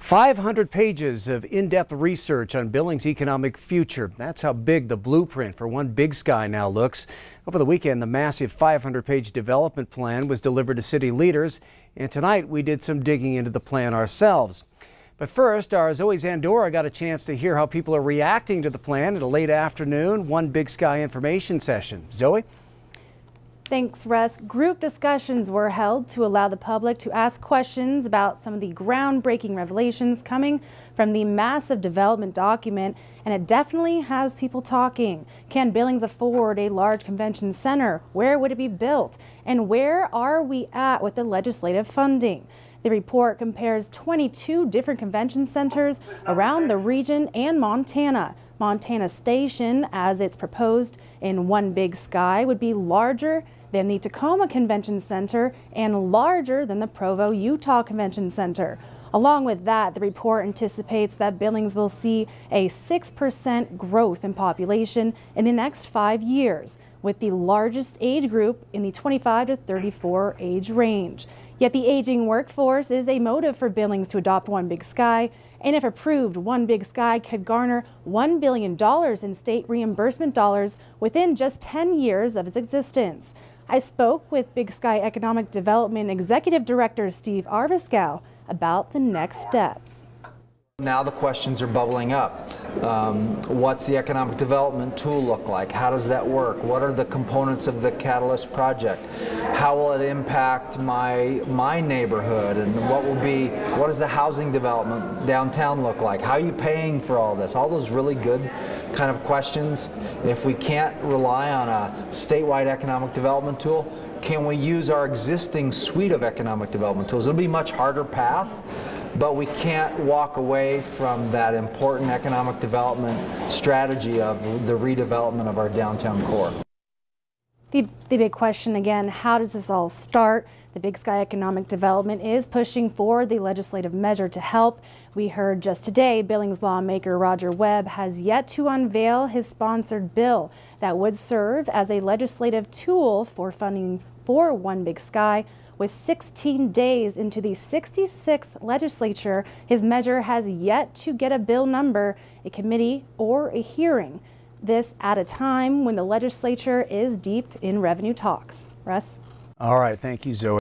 500 pages of in-depth research on Billings' economic future. That's how big the blueprint for One Big Sky now looks. Over the weekend, the massive 500-page development plan was delivered to city leaders, and tonight we did some digging into the plan ourselves. But first, our Zoe Zandora got a chance to hear how people are reacting to the plan at a late afternoon One Big Sky information session. Zoe? Thanks, Russ. Group discussions were held to allow the public to ask questions about some of the groundbreaking revelations coming from the massive development document, and it definitely has people talking. Can Billings afford a large convention center? Where would it be built? And where are we at with the legislative funding? The report compares 22 different convention centers around the region and Montana. Montana Station, as it's proposed in One Big Sky, would be larger than the Tacoma Convention Center and larger than the Provo, Utah Convention Center. Along with that, the report anticipates that Billings will see a 6% growth in population in the next 5 years, with the largest age group in the 25 to 34 age range. Yet the aging workforce is a motive for Billings to adopt One Big Sky, and if approved, One Big Sky could garner $1 billion in state reimbursement dollars within just 10 years of its existence. I spoke with Big Sky Economic Development Executive Director Steve Arviskow about the next steps. Now the questions are bubbling up. What's the economic development tool look like? How does that work? What are the components of the Catalyst project? How will it impact my neighborhood? And what does the housing development downtown look like? How are you paying for all this? All those really good kind of questions. If we can't rely on a statewide economic development tool, can we use our existing suite of economic development tools? It'll be a much harder path, but we can't walk away from that important economic development strategy of the redevelopment of our downtown core. The big question again, how does this all start? The Big Sky Economic Development is pushing for the legislative measure to help. We heard just today Billings lawmaker Roger Webb has yet to unveil his sponsored bill that would serve as a legislative tool for funding for One Big Sky. With 16 days into the 66th legislature, his measure has yet to get a bill number, a committee, or a hearing. This at a time when the legislature is deep in revenue talks. Russ? All right, thank you, Zoe.